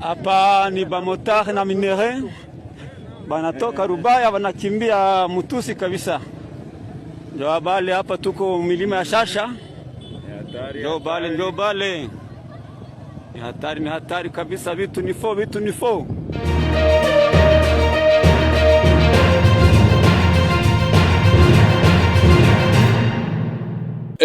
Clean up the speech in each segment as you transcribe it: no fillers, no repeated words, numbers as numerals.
Hapa ni bamotari na minere banatoka Rubaya wanakimbia Mutusi kabisa. Ndio bale hapa tuko milima ya Shasha. Ndio bale. Ni hatari kabisa, vitu ni fo.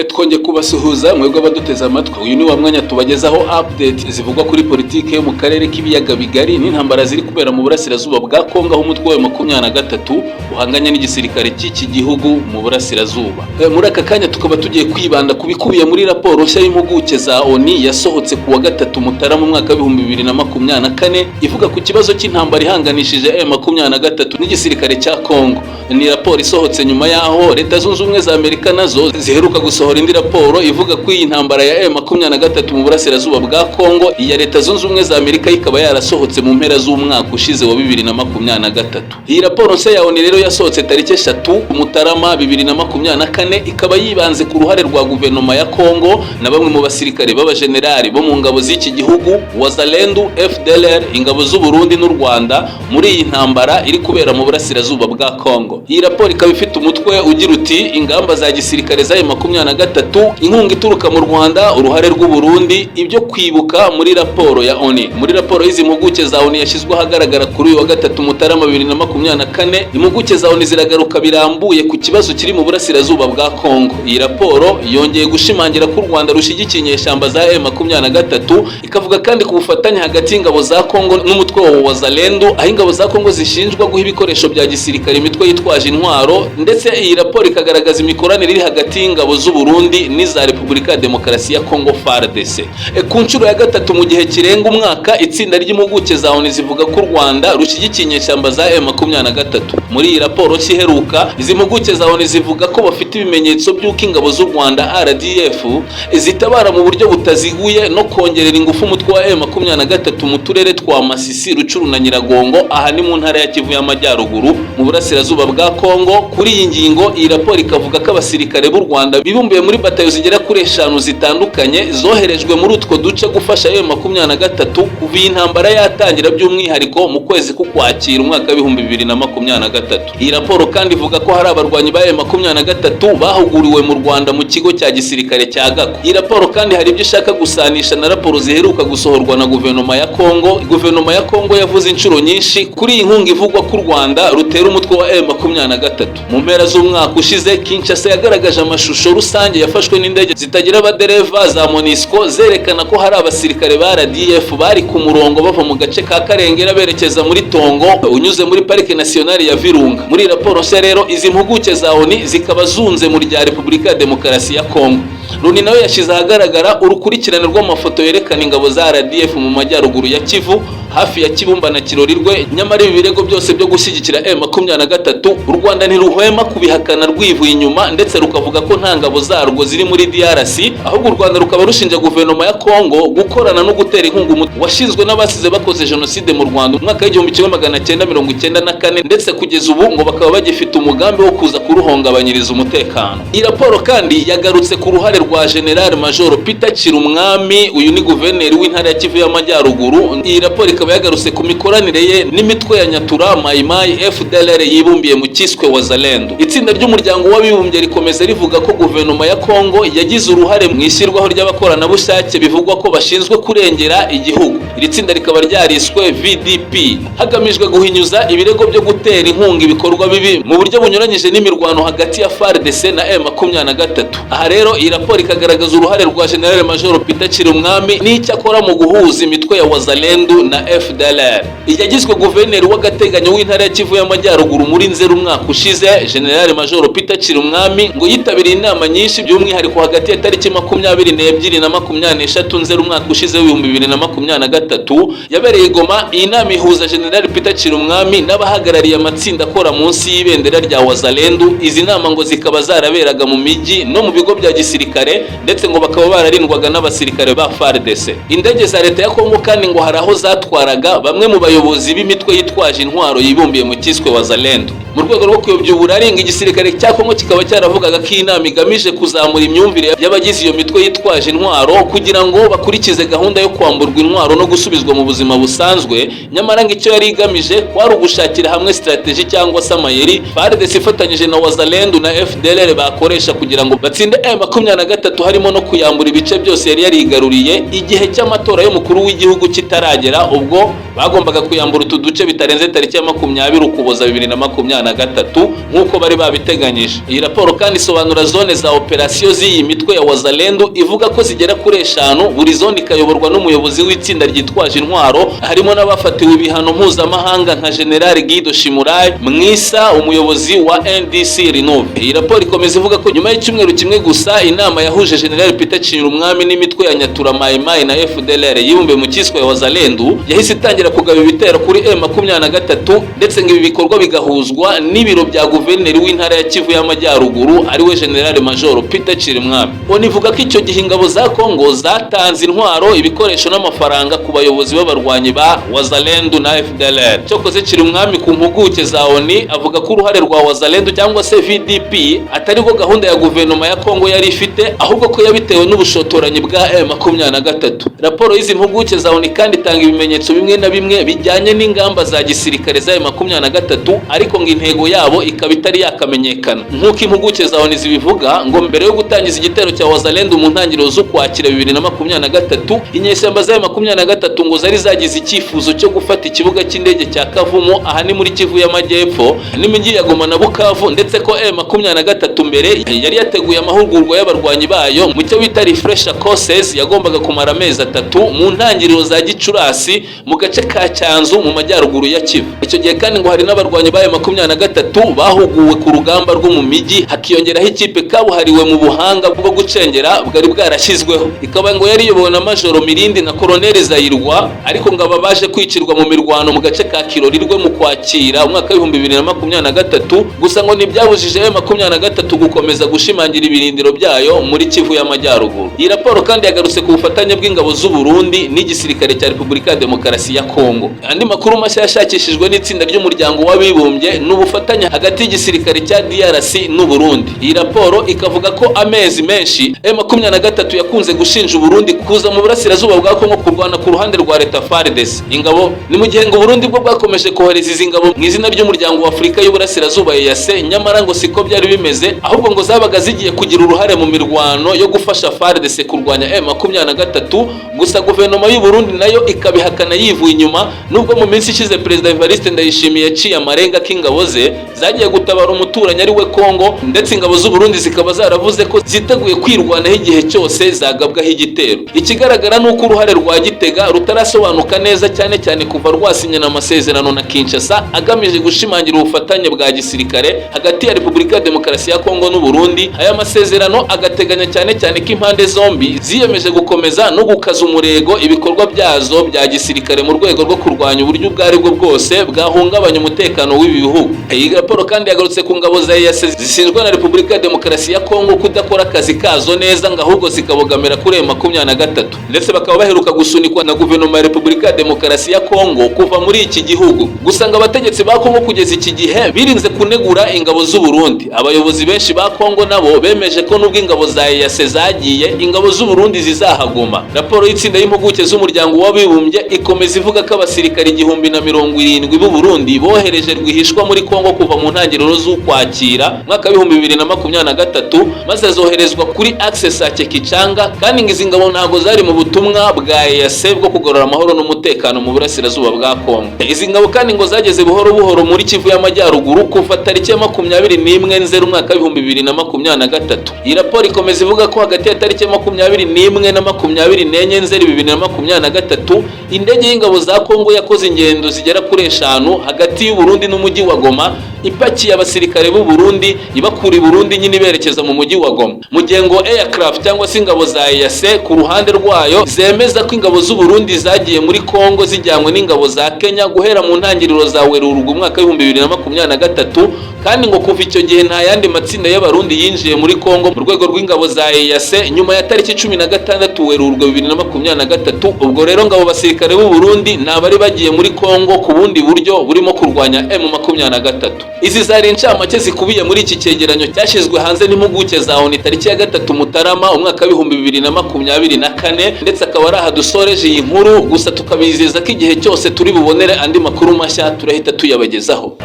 Twongeye kubasuhuza mwebwe abaduteza amatwi. Uyu ni wa mwanya tubagezaho update zivugwa kuri politike yo mu karere k'ibiyaga bigari n'intambara ziri kubera mu burasirazuba bwa Kongo, aho umutwe wa 23 uhanganye n'igisirikare cy'iki gihugu mu burasirazuba. Muri aka kanya tukaba tugiye kwibanda kubikubiye muri raporo nshya y'impuguke za ONU yasohotse ku wa 3 Mutarama mu mwaka wa 2024 ivuga ku kibazo cy'intambara ihanganishije M23 n'igisirikare cya Kongo. Ni raporo isohotse nyuma yaho Leta Zunze Ubumwe za Amerika nazo ziheruka gusohora indi raporo ivuga ko iyi ntambara ya M23 mu burasirazuba bwa Kongo iya Leta Zunze Ubumwe za Amerika ikaba yarasohotse mu mpera z'umwaka ushize wa 2023. Iyi raporo nshya ya ONU rero yasohotse tariki 3 Mutarama 2024 ikaba yibanze ku ruhare rwa guverinoma ya Kongo na bamwe mu basirikare b'abajenerali bo mu ngabo z'iki gihugu Wazalendo, FDLR, ingabo z'u Burundi n'u Rwanda muri iyi ntambara iri kubera mu burasirazuba bwa Kongo. Iyi raporo ikaba ifite umutwe ugira uti ingamba za gisirikare za M23, inkunga ituruka mu Rwanda, uruhare rw'u Burundi, ibyo kwibuka muri raporo ya ONU. Muri raporo y'izi mpuguke za ONU yashyizwe ahagaragara kuri uyu wa 3 Mutarama 2024, impuguke za ONU ziragaruka birambuye ku kibazo kiri mu burasirazuba bwa Kongo. Iyi raporo yongeye gushimangira ko u Rwanda rushyigikiye inyeshyamba za M23, ikavuga kandi ku bufatanye hagati y'ingabo za Kongo n'umutwe wa Wazalendo, aho ingabo za Kongo zishinjwa guha ibikoresho bya gisirikare imitwe yitwaje intwaro, ndetse iyi raporo ikagaragaza imikoranire iri hagati y'ingabo z'u Burundi n'iza Repubulika ya Demokarasi ya Kongo FARDC. Ku nshuro ya gatatu mu gihe kirenga umwaka, itsinda ry'impuguke za ONU zivuga ko u Rwanda rushyigikiye inyeshyamba za M23. Muri iyi raporo kiheruka, izi mpuguke za ONU zivuga ko bafite ibimenyetso by'uko ingabo z'u Rwanda RDF zitabara mu buryo butaziguye no kongerera ingufu umutwe wa M23 mu turere twa Masisi, Rucuru na Nyiragongo, aha ni mu ntara ya Kivu y'Amajyaruguru mu burasirazuba bwa Kongo. Kuri iyi ngingo, iyi raporo ikavuga ko abasirikare b'u Rwanda bibumbiye muri batayo zigera kuri 5 zitandukanye zoherejwe muri utwo duce gufasha M23 kuva iyi ntambara yatangira, by'umwihariko mu kwezi k'Ukwakira umwaka wa 2023. Iyi raporo kandi ivuga ko hari abarwanyi ba M23 bahuguriwe mu Rwanda mu kigo cya gisirikare cya Gako. Iyi raporo kandi hari ibyo ishaka gusanisha na raporo ziheruka gusohorwa na guverinoma ya Kongo. Guverinoma ya Kongo yavuze inshuro nyinshi kuri iyi nkunga ivugwa ko u Rwanda rutera umutwe wa M23. Mu mpera z'umwaka ushize, Kinshasa yagaragaje amashusho rusange yafashwe n'indege zitagira abadereva za MONUSCO zerekana ko hari abasirikare ba RDF bari ku murongo bava mu gace ka Karengera berekeza muri Tongo unyuze muri Parike Nationale ya Virunga. Muri raporo nshya rero, izi mpuguke za ONU zikaba zunze mu rya Repubulika ya Demokarasi ya Kongo. Loni nawe yashize ahagaragara urukurikirane rw'amafoto yerekana ingabo za RDF mu majyaruguru ya Kivu hafi ya Kibumba na Kirorirwe. Nyamara ibi birego byose byo gushyigikira M23 u Rwanda ntiruhwema kubihakana rwivuye inyuma, ndetse rukavuga ko nta ngabo zarwo ziri muri DRC, ahubwo u Rwanda rukaba rushinja guverinoma ya Kongo gukorana no gutera inkunga washinzwe n'abasize bakoze jenoside mu Rwanda mu mwaka wa 1994, ndetse kugeza ubu ngo bakaba bagifite umugambi wo kuza kuruhungabanyiriza umutekano. Iyi raporo kandi yagarutse ku ruhare rwa General Major Peter Chirumwami, uyu ni guverineri w'intara ya Kivu y'Amajyaruguru. Iyi raporo ikaba yagarutse ku mikoranire ye n'imitwe ya Nyatura, Mai Mai, FDLR yibumbiye mu kiswe Wazalendo. Itsinda ry'umuryango w'abibumbye rikomeza rivuga ko guverinoma ya Kongo yagize uruhare mu ishyirwaho ry'abakoranabushake bivugwa ko bashinzwe kurengera igihugu. Iri tsinda rikaba ryariswe VDP, hagamijwe guhinyuza ibirego byo gutera inkunga ibikorwa bibi mu buryo bunyuranyije n'imirwano hagati ya FARDC na M23. Aha rero iyi raporo ikagaragaza uruhare rwa General Major Peter Chirumwami n'icyo akora mu guhuza imitwe ya Wazalendo na FDLR. Yagizwe guverineri w'agateganyo w'intara ya Kivu y'Amajyaruguru muri Nzeri umwaka ushize. General Major Peter Chirumwami ngo yitabiriye inama nyinshi, by'umwihariko hagati ya tariki 22 na 23 Nzeri umwaka ushize w'2023 yabereye Goma. Iyi nama ihuza General Peter Chirumwami n'abahagarariye amatsinda akora munsi y'ibendera rya Wazalendo. Izi nama ngo zikaba zaraberaga mu mijyi no mu bigo bya gisirikare, ndetse ngo bakaba bararindwaga n'abasirikare ba FARDC. Indege za leta ya Kongo kandi ngo hari aho zatwaraga bamwe mu bayobozi b'imitwe yitwaje intwaro yibumbiye mu kiswe Wazalendo. mu rwego rwo kuyobya uburaringa igisirikare cya Kongo kikaba cyaravugaga ko inama igamije kuzamura imyumvire y'abagize iyo mitwe yitwaje intwaro kugira ngo bakurikize gahunda yo kwamburwa intwaro no gusubizwa mu buzima busanzwe, nyamara ngo icyo yari igamije kwari ugushakira hamwe strategy cyangwa se amayeri FARDC ifatanyije na Wazalendo na FDLR bakoresha kugira ngo batsinde M23 harimo no kuyambura ibice byose yari yarigaruriye igihe cy'amatora y'umukuru w'igihugu kitaragera, ubwo bagombaga kuyambura utu duce bitarenze tariki ya 20 Ukuboza 2023 nk'uko bari babiteganyije. Iyi raporo kandi isobanura zone za operasiyo z'iyi mitwe ya Wazalendo ivuga ko zigera kuri 5, buri zone ikayoborwa n'umuyobozi w'itsinda ryitwaje intwaro, harimo n'abafatiwe ibihano mpuzamahanga nka General Guido Shimurai Mwisa, umuyobozi wa NDC Renove. Iyi raporo ikomeza ivuga ko nyuma y'icyumweru kimwe gusa inama yahuje General Peter Chinyurumwami n'imitwe ya Nyatura Mai Mai na FDLR yibumbe mu cyiswe ya Wazalendo yahise itangira kugaba ibitero kuri M23, ndetse ngo ibi bikorwa bigahuzwa n'ibiro bya guverineri w'intara ya Kivu y'Amajyaruguru ariwe General Major Peter Chinyurumwami. Bonivuga ko icyo gihe ingabo za Kongo zatanze intwaro, ibikoresho n'amafaranga ku bayobozi b'abarwanyi ba Wazalendo na FDLR. Cyokoze Chinyurumwami ku mpuguke za ONU avuga ko uruhare rwa Wazalendo cyangwa se VDP atari ko gahunda ya guverinoma ya Kongo yari ifite, ahubwo ko yabitewe n'ubushotoranyi bwa M23. Raporo y'izi mpuguke za ONU kandi itanga ibimenyetso bimwe na bimwe bijyanye n'ingamba za gisirikare za M23, ariko ngo intego yabo ikaba itari yakamenyekana. Nk'uko impuguke za ONU zibivuga, ngo mbere yo gutangiza igitero cya Wazalendo mu ntangiriro z'Ukwakira 2023, inyeshyamba za M23 ngo zari zagize icyifuzo cyo gufata ikibuga cy'indege cya Kavumu aha ni muri Kivu y'Amajyepfo n'imijyi ya Goma na Bukavu, ndetse ko M23 mbere yari yateguye amahugurwa y'abarwanyi bayo mu cyo bita refresher courses yagombaga kumara amezi 3 mu ntangiriro za Gicurasi mu gace ka Cyanzu mu majyaruguru ya Kivu. Icyo gihe kandi ngo hari n'abarwanyi ba M23 bahuguwe ku rugamba rwo mu mijyi, hakiyongeraho ikipe kabuhariwe mu buhanga bwo gucengera bwari bwarashyizweho, ikaba ngo yari yobowe na Majoro Mirindi na Colonel Zayirwa, ariko ngo aba baje kwicirwa mu mirwano mu gace ka Kirorirwe mu Kwakira umwaka wa 2023. Gusa ngo ntibyabujije M23 gukomeza gushimangira ibirindiro byayo muri Kivu y'Amajyaruguru. Iyi raporo kandi yagarutse ku bufatanye bw'ingabo z'u Burundi n'igisirikare cya Repubulika ya Demokarasi ya Kongo. Andi makuru mashya yashakishijwe n'itsinda ry'umuryango w'abibumbye n'ubufatanye hagati y'igisirikare cya DRC n'u Burundi. Iyi raporo ikavuga ko amezi menshi M23 yakunze gushinja u Burundi kuza mu burasirazuba bwa Kongo kurwana ku ruhande rwa leta FARDC. Ingabo ni mu gihe ngo Burundi bwo bwakomeje kohereza izi ngabo mu izina ry'umuryango wa Afurika y'Uburasirazuba EAC, nyamara ngo siko byari bimeze, ahubwo ngo zabaga zigiye kugira uruhare mu mirwano yo gufasha FARDC kurwanya M23. Gusa guverinoma y'u Burundi nayo ikabihakana yivuye inyuma, nubwo mu minsi ishize Perezida Evariste Ndayishimiye yaciye amarenga k'ingabo ze zagiye gutabara umuturanyi ari we Kongo, ndetse ingabo z'u Burundi zikaba zaravuze ko ziteguye kwirwanaho igihe cyose zagabwaho igitero. Ikigaragara nuko uruhare rwa Gitega rutarasobanuka neza, cyane cyane kuva rwasinyana amasezerano na Kinshasa agamije gushimangira ubufatanye bwa gisirikare hagati ya Repubulika ya Demokarasi ya Kongo n'u Burundi. Aya masezerano agateganya cyane cyane ko impande zombi ziyemeje gukomeza no gukaza umurego ibikorwa byazo bya gisirikare mu rwego rwo kurwanya uburyo ubwo ari bwo bwose bwahungabanya umutekano w'ibi bihugu. Iyi raporo kandi yagarutse ku ngabo za EAC zishinzwe na Repubulika ya Demokarasi ya Kongo kudakora akazi kazo neza, ngo ahubwo zikabogamira kuri M23, ndetse bakaba baheruka gusunikwa na guverinoma ya Repubulika ya Demokarasi ya Kongo kuva muri iki gihugu. Gusa ngo abategetsi ba Kongo kugeza iki gihe birinze kunegura ingabo z'u Burundi. Abayobozi benshi ba Kongo nabo bemeje ko nubwo ingabo za EAC zagiye, ingabo z'u Burundi zizahaguma. Raporo y'itsinda y'impuguke z'umuryango w'abibumbye ikomeza ivuga ko abasirikari 1070 b'u Burundi bohereje rwihishwa muri Kongo kuva mu ntangiriro z'Ukwakira mwaka wa 2023, maze zoherezwa kuri Access Sake Kichanga, kandi izi ngabo ntago zari mu butumwa bwa EAC bwo kugorora amahoro n'umutekano mu burasirazuba bwa Kongo. Izi ngabo kandi ngo zageze buhoro buhoro muri Kivu y'Amajyaruguru kuva tariki ya 21 Nzeri umwaka wa 2023. Iyi raporo ikomeza ivuga ko hagati ya tariki ya 21 na 24 Nzeri 2023 indege y'ingabo za Kongo yakoze ingendo zigera kuri 5 hagati y'u Burundi n'umujyi wa Goma, ipakiye abasirikare b'u Burundi ibakura i Burundi nyine berekeza mu mujyi wa Goma. Mu gihe ngo aircraft cyangwa se ingabo za EAC ku ruhande rwayo zemeza ko ingabo z'u Burundi zagiye muri Kongo zijyanywe n'ingabo za Kenya guhera mu ntangiriro za Werurwe umwaka wa 2023, kandi ngo kuva icyo gihe nta yandi matsinda y'abarundi yinjiye muri Kongo mu rwego rw'ingabo za EAC nyuma ya tariki 16 Werurwe 2023. Ubwo rero ngabo basirikare b'u Burundi nabari bagiye muri Kongo ku bundi buryo burimo kurwanya M23. Izi zari incamake zikubiye muri iki cyegeranyo cyashyizwe hanze n'impuguke za ONU tariki ya 3 Mutarama umwaka wa 2024, ndetse akaba ari aha dusoreje iyi nkuru. Gusa tukabizeza ko igihe cyose turi bubonere andi makuru mashya turahita tuyabagezaho.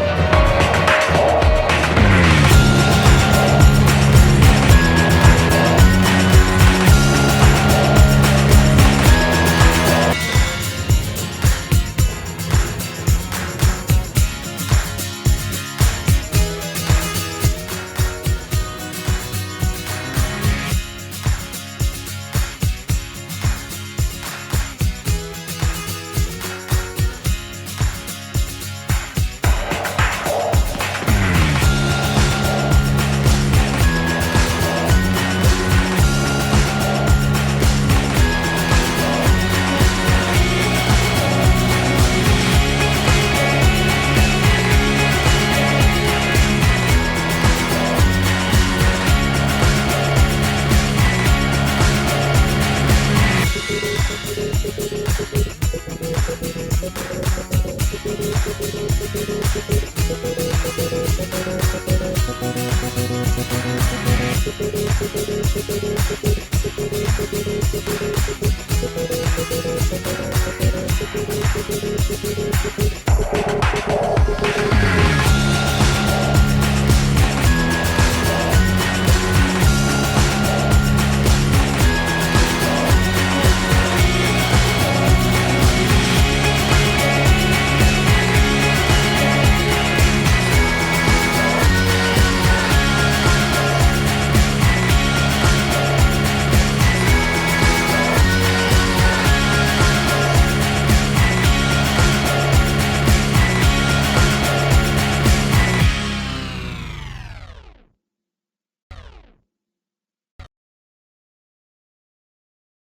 Thank you.